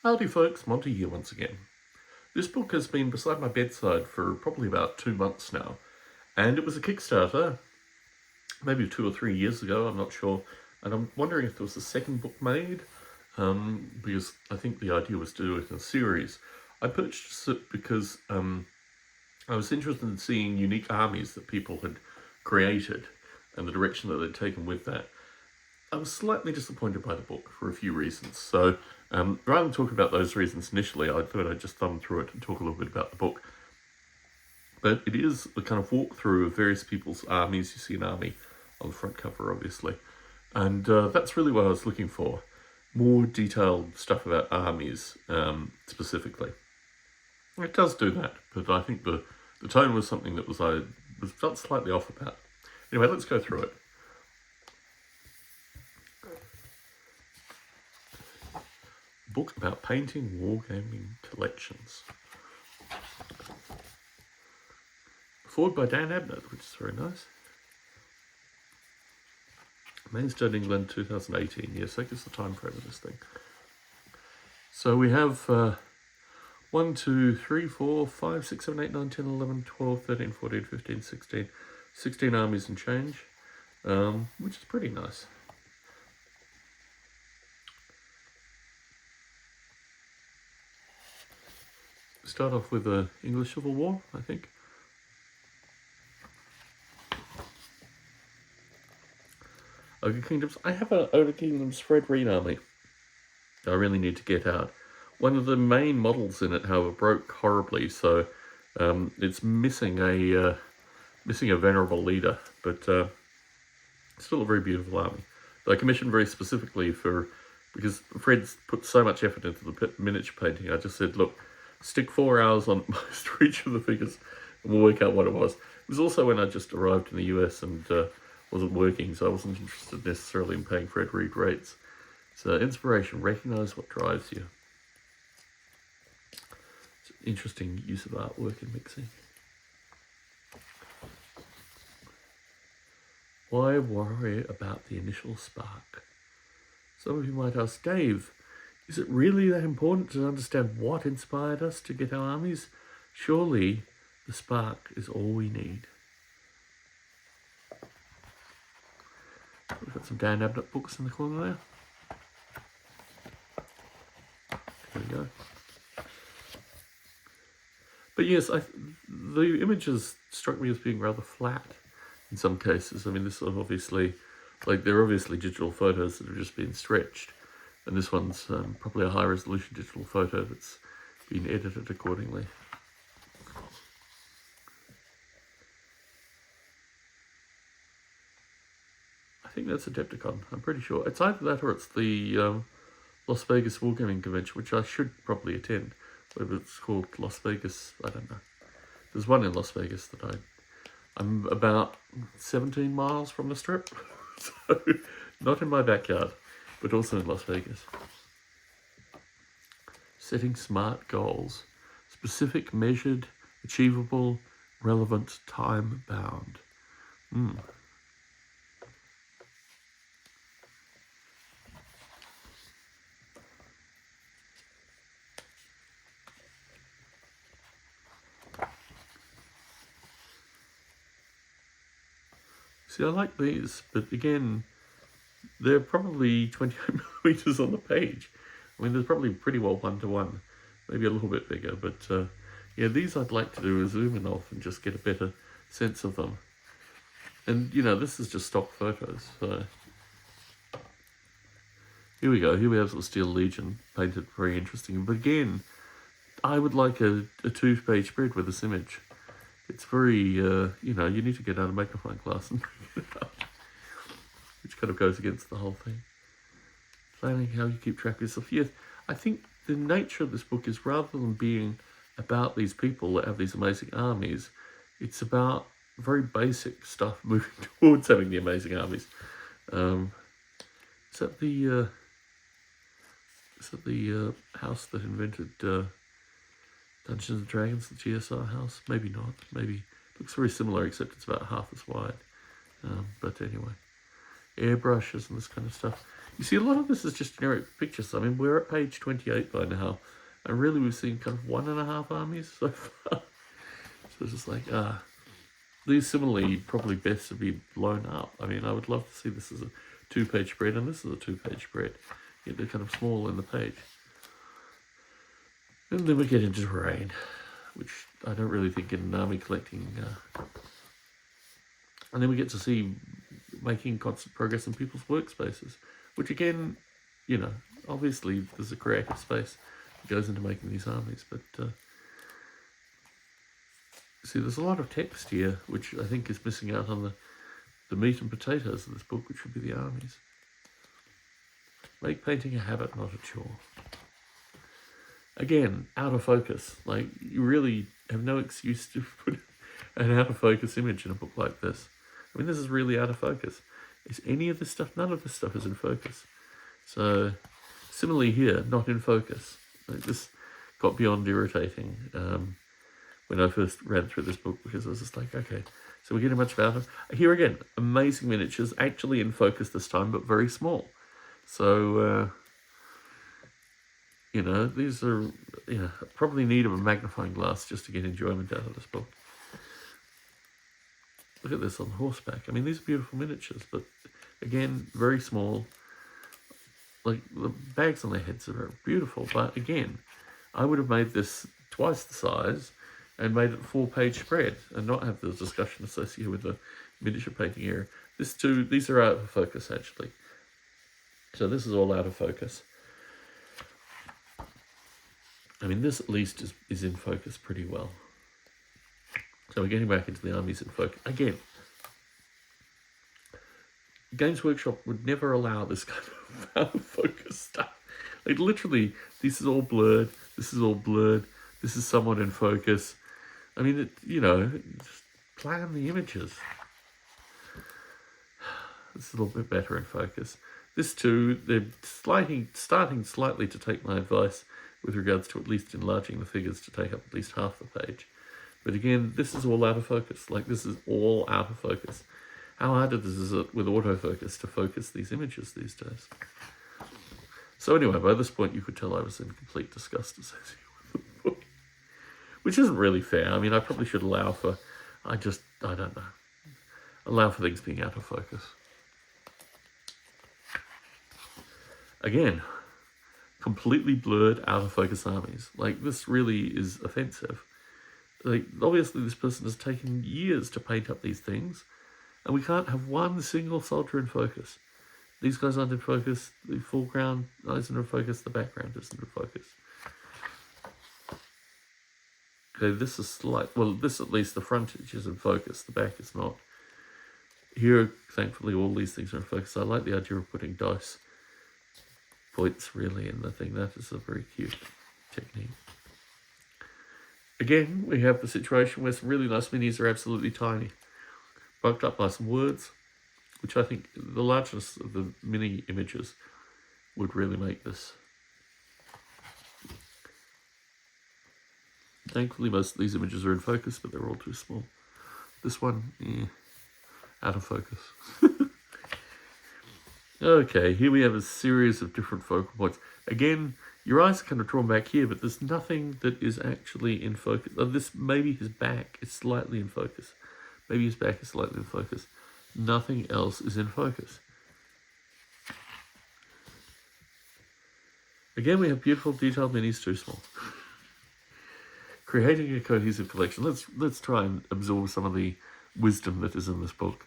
Howdy folks, Monty here once again. This book has been beside my bedside for probably about 2 months now, and it was a Kickstarter, maybe 2 or 3 years ago, I'm not sure, and I'm wondering if there was a second book made, because I think the idea was to do it in a series. I purchased it because I was interested in seeing unique armies that people had created and the direction that they'd taken with that. I was slightly disappointed by the book for a few reasons. So rather than talk about those reasons initially, I thought I'd just thumb through it and talk a little bit about the book. But it is a kind of walkthrough of various people's armies. You see an army on the front cover, obviously. And that's really what I was looking for. More detailed stuff about armies, specifically. It does do that, but I think the tone was something that I felt slightly off about. Anyway, let's go through it. Book about painting wargaming collections. Forward by Dan Abnett, which is very nice. Maidstone, England, 2018. Yes, that gives the time frame of this thing. So we have 1, 2, 3, 4, 5, 6, 7, 8, 9, 10, 11, 12, 13, 14, 15, 16. 16 armies and change, which is pretty nice. Start off with the English Civil War, I think. Ogre Kingdoms. I have an Ogre Kingdoms Fred Reed army that I really need to get out. One of the main models in it, however, broke horribly, so it's missing a venerable leader, but still a very beautiful army. That I commissioned very specifically because Fred's put so much effort into the miniature painting. I just said, look, stick 4 hours on most for each of the figures, and we'll work out what it was. It was also when I just arrived in the US and wasn't working, so I wasn't interested necessarily in paying Fred Reed rates. So inspiration, recognize what drives you. It's an interesting use of artwork in mixing. Why worry about the initial spark? Some of you might ask, Dave, is it really that important to understand what inspired us to get our armies? Surely the spark is all we need. We've got some Dan Abnett books in the corner there. There we go. But yes, the images struck me as being rather flat in some cases. I mean, this is obviously, they're obviously digital photos that have just been stretched. And this one's probably a high-resolution digital photo that's been edited accordingly. I think that's Adepticon, I'm pretty sure. It's either that or it's the Las Vegas Wargaming Convention, which I should probably attend. Whether it's called Las Vegas, I don't know. There's one in Las Vegas that I'm about 17 miles from the Strip, so not in my backyard, but also in Las Vegas. Setting smart goals. Specific, measured, achievable, relevant, time-bound. See, I like these, but again, they're probably 28 millimeters on the page. I mean, they're probably pretty well 1-to-1, maybe a little bit bigger, but yeah, these I'd like to do a zoom in off and just get a better sense of them. And, you know, this is just stock photos, so here we go. Here we have the Steel Legion, painted very interesting. But again, I would like a 2-page spread with this image. It's very, you know, you need to get out a magnifying glass and bring it up, which kind of goes against the whole thing. Planning how you keep track of yourself. Yes, I think the nature of this book is rather than being about these people that have these amazing armies, it's about very basic stuff moving towards having the amazing armies. Is that the house that invented Dungeons and Dragons, the GSR house? Maybe not. Maybe it looks very similar, except it's about half as wide. But anyway, airbrushes and this kind of stuff. You see, a lot of this is just generic pictures. I mean, we're at page 28 by now, and really we've seen kind of 1.5 armies so far. So it's just like, these similarly probably best to be blown up. I mean, I would love to see this as a 2-page spread, and this is a 2-page spread. Yet they're kind of small in the page. And then we get into terrain, which I don't really think in army collecting. And then we get to see making constant progress in people's workspaces, which again, you know, obviously there's a creative space that goes into making these armies, but see, there's a lot of text here, which I think is missing out on the meat and potatoes of this book, which would be the armies. Make painting a habit, not a chore. Again, out of focus. Like, you really have no excuse to put an out of focus image in a book like this. I mean, this is really out of focus. Is any of this stuff, none of this stuff is in focus. So, similarly here, not in focus. Like, this got beyond irritating when I first read through this book, because I was just like, okay, so we're getting much better. Here again, amazing miniatures, actually in focus this time, but very small. So, you know, these are, you know, probably need of a magnifying glass just to get enjoyment out of this book. Look at this on horseback. I mean, these are beautiful miniatures, but again, very small. Like, the bags on their heads are beautiful, but again, I would have made this twice the size and made it 4-page spread and not have the discussion associated with the miniature painting area. These are out of focus, actually. So this is all out of focus. I mean, this at least is in focus pretty well. So we're getting back into the armies in focus. Again, Games Workshop would never allow this kind of out of focus stuff. Like, literally, this is all blurred, this is all blurred, this is somewhat in focus. I mean, you know, just plan the images. This is a little bit better in focus. This too, they're starting slightly to take my advice with regards to at least enlarging the figures to take up at least half the page. But again, this is all out of focus. Like, this is all out of focus. How hard is it with autofocus to focus these images these days? So anyway, by this point you could tell I was in complete disgust associated with the book. Which isn't really fair. I mean, I probably should allow for, I don't know, allow for things being out of focus. Again, completely blurred, out of focus armies. Like, this really is offensive. Like, obviously this person has taken years to paint up these things, and we can't have one single soldier in focus. These guys aren't in focus, the foreground isn't in focus, the background isn't in focus. Okay, this is this at least, the frontage is in focus, the back is not. Here, thankfully, all these things are in focus. I like the idea of putting dice points really in the thing. That is a very cute technique. Again, we have the situation where some really nice minis are absolutely tiny, bulked up by some words, which I think the largeness of the mini images would really make this. Thankfully, most of these images are in focus, but they're all too small. This one, out of focus. Okay, here we have a series of different focal points. Again, your eyes are kind of drawn back here, but there's nothing that is actually in focus. This, maybe his back is slightly in focus. Maybe his back is slightly in focus. Nothing else is in focus. Again, we have beautiful detailed minis, too small. Creating a cohesive collection. Let's try and absorb some of the wisdom that is in this book.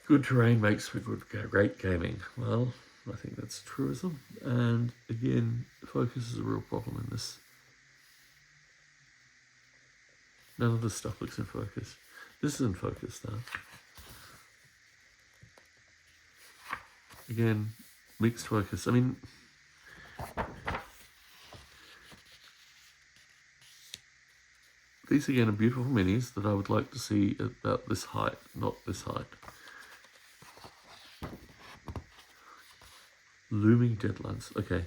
Good terrain makes for great gaming. Well, I think that's a truism. And again, focus is a real problem in this. None of this stuff looks in focus. This is in focus though. Again, mixed focus. I mean, These again are beautiful minis that I would like to see about this height, not this height. Looming deadlines. Okay.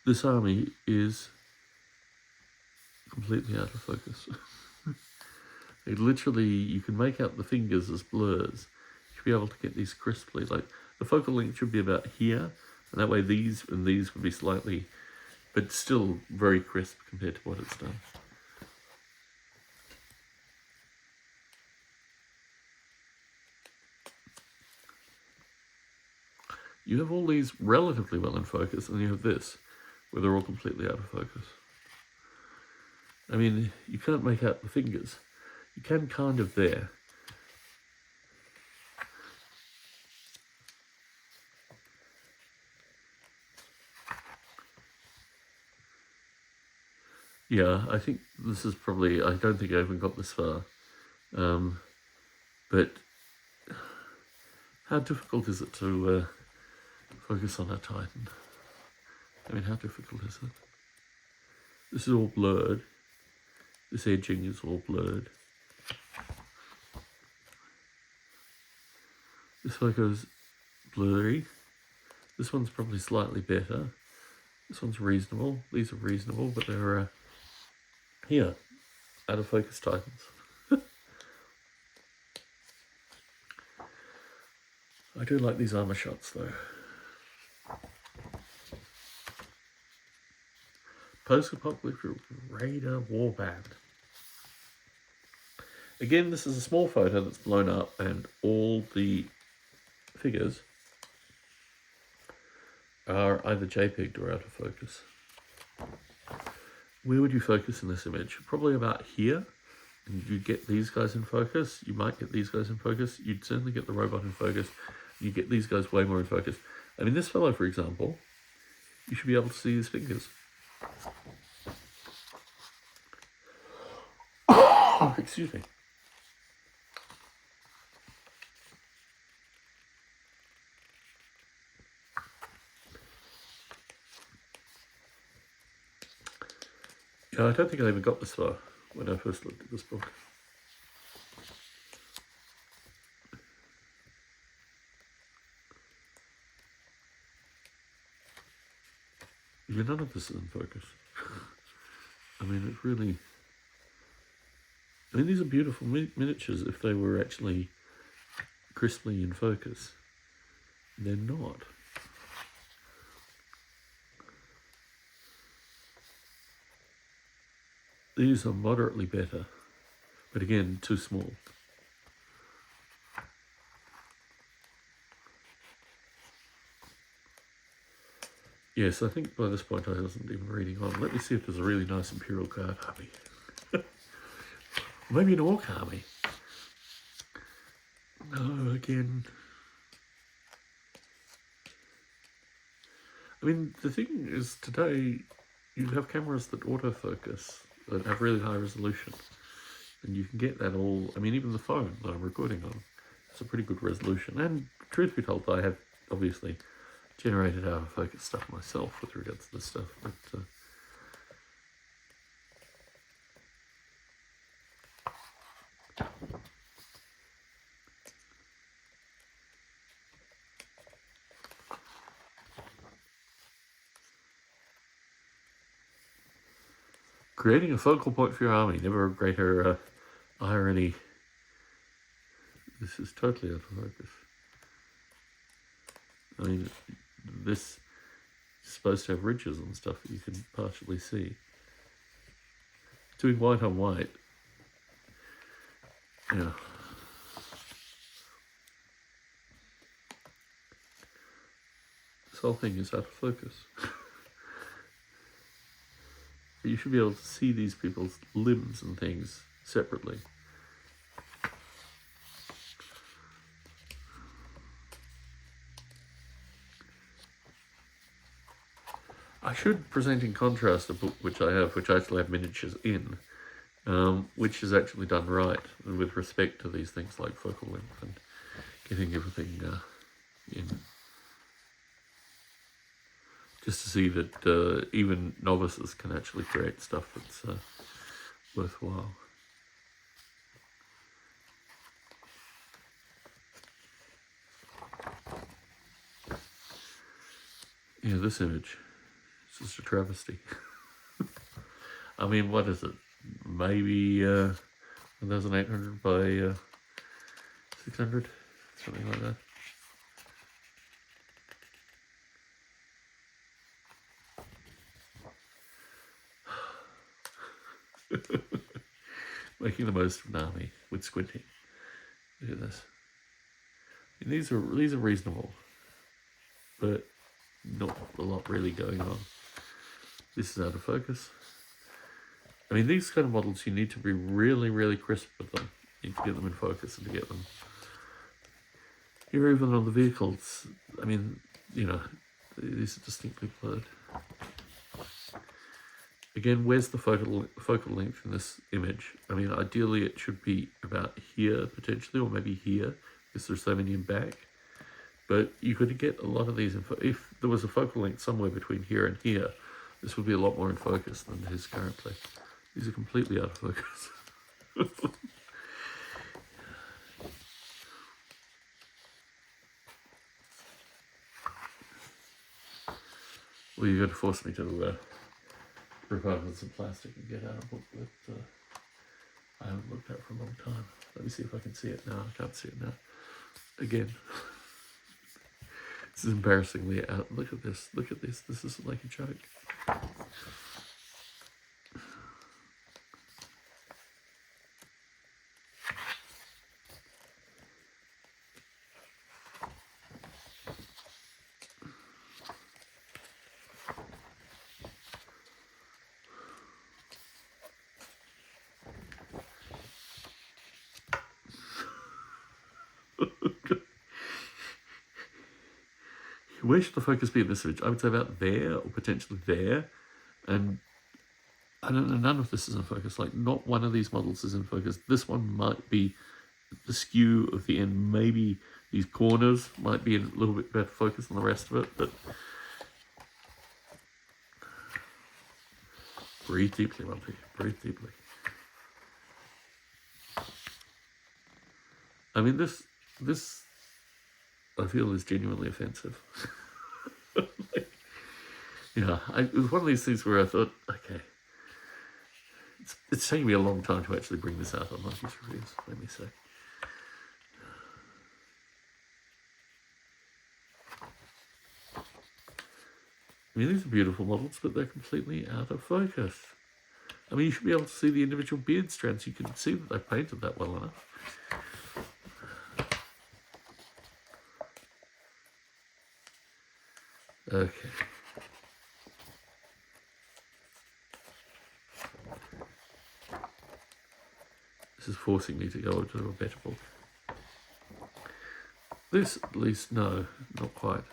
This army is completely out of focus. It literally, you can make out the fingers as blurs. You should be able to get these crisply. Like, the focal length should be about here, and that way these and these would be slightly, but still very crisp compared to what it's done. You have all these relatively well in focus, and you have this, where they're all completely out of focus. I mean, you can't make out the fingers. You can kind of there. Yeah, I think this is probably, I don't think I even got this far. But how difficult is it to focus on a Titan? I mean, how difficult is it? This is all blurred. This edging is all blurred. This photo's blurry. This one's probably slightly better. This one's reasonable. These are reasonable, but they're here, out of focus Titans. I do like these armor shots though. Post-apocalyptic Raider Warband. Again, this is a small photo that's blown up and all the figures are either JPEG'd or out of focus. Where would you focus in this image? Probably about here. And you get these guys in focus. You might get these guys in focus. You'd certainly get the robot in focus. You get these guys way more in focus. I mean, this fellow, for example, you should be able to see his fingers. Oh, excuse me. Yeah, I don't think I even got this far when I first looked at this book. Even none of this is in focus. I mean, it really... I mean, these are beautiful miniatures if they were actually crisply in focus. They're not. These are moderately better, but again, too small. Yes, I think by this point I wasn't even reading on. Let me see if there's a really nice Imperial Guard army. Maybe an Orc army. No, again. I mean, the thing is, today you have cameras that autofocus, that have really high resolution. And you can get that all, I mean, even the phone that I'm recording on, it's a pretty good resolution. And truth be told, I have obviously generated out of focus stuff myself with regards to this stuff, but creating a focal point for your army, never a greater irony. This is totally out of focus. I mean, this is supposed to have ridges and stuff that you can partially see. Doing white on white, yeah. This whole thing is out of focus. You should be able to see these people's limbs and things separately. I should present in contrast a book which I have, which I actually have miniatures in, which is actually done right with respect to these things like focal length and getting everything in. Just to see that even novices can actually create stuff that's worthwhile. Yeah, this image. It's just a travesty. I mean, what is it? Maybe 1,800 by 600? Something like that. Making the most of an army with squinting. Look at this. And these are reasonable, but not a lot really going on. This is out of focus. I mean, these kind of models, you need to be really, really crisp with them. You need to get them in focus and to get them. Here, even on the vehicles, I mean, you know, these are distinctly blurred. Again, where's the focal length in this image? I mean, ideally it should be about here, potentially, or maybe here, because there's so many in back. But you could get a lot of these, if there was a focal length somewhere between here and here, this would be a lot more in focus than it is currently. These are completely out of focus. Well, you're going to force me to rip open some plastic and get out a book that I haven't looked at for a long time. Let me see if I can see it now. I can't see it now. Again. This is embarrassingly out. Look at this. Look at this. This isn't like a joke. Where should the focus be in this image? I would say about there or potentially there. And I don't know, none of this is in focus. Like, not one of these models is in focus. This one might be the skew of the end. Maybe these corners might be in a little bit better focus than the rest of it, but breathe deeply, Monty. Breathe deeply. I mean, this I feel is genuinely offensive. It was one of these things where I thought, okay, it's taking me a long time to actually bring this out on Monkey's Reviews, let me say. I mean, these are beautiful models, but they're completely out of focus. I mean, you should be able to see the individual beard strands. You can see that they painted that well enough. Okay. This is forcing me to go into a better book. This, at least, no, not quite.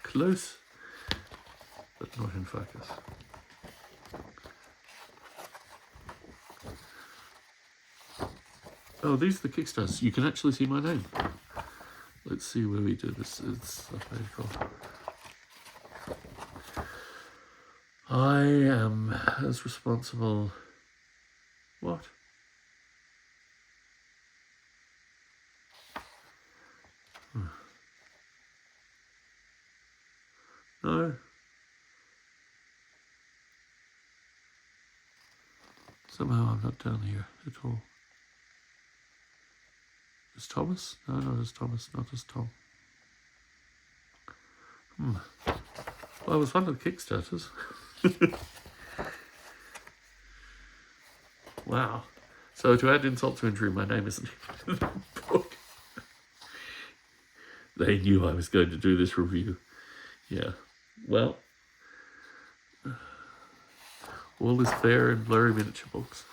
Close, but not in focus. Oh, these are the Kickstarters. You can actually see my name. Let's see where we do this. It's very cool. I am as responsible. What? No. Somehow I'm not down here at all. Is Thomas? No, not as Thomas, not as Tom. Well, I was one of the Kickstarters. Wow. So to add insult to injury, my name isn't in the book. They knew I was going to do this review. Yeah. Well, all is fair in blurry miniature books.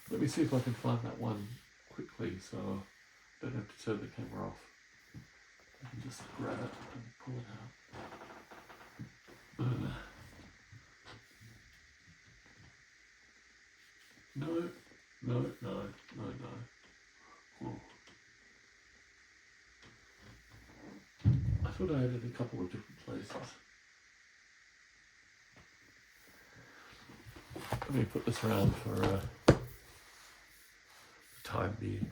Let me see if I can find that one quickly so I don't have to turn the camera off. I can just grab it and pull it out. No. Oh. I thought I had it in a couple of different places. Let me put this around for the time being.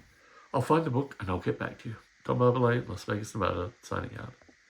I'll find the book and I'll get back to you. Tom Barbalay, Las Vegas, Nevada, signing out.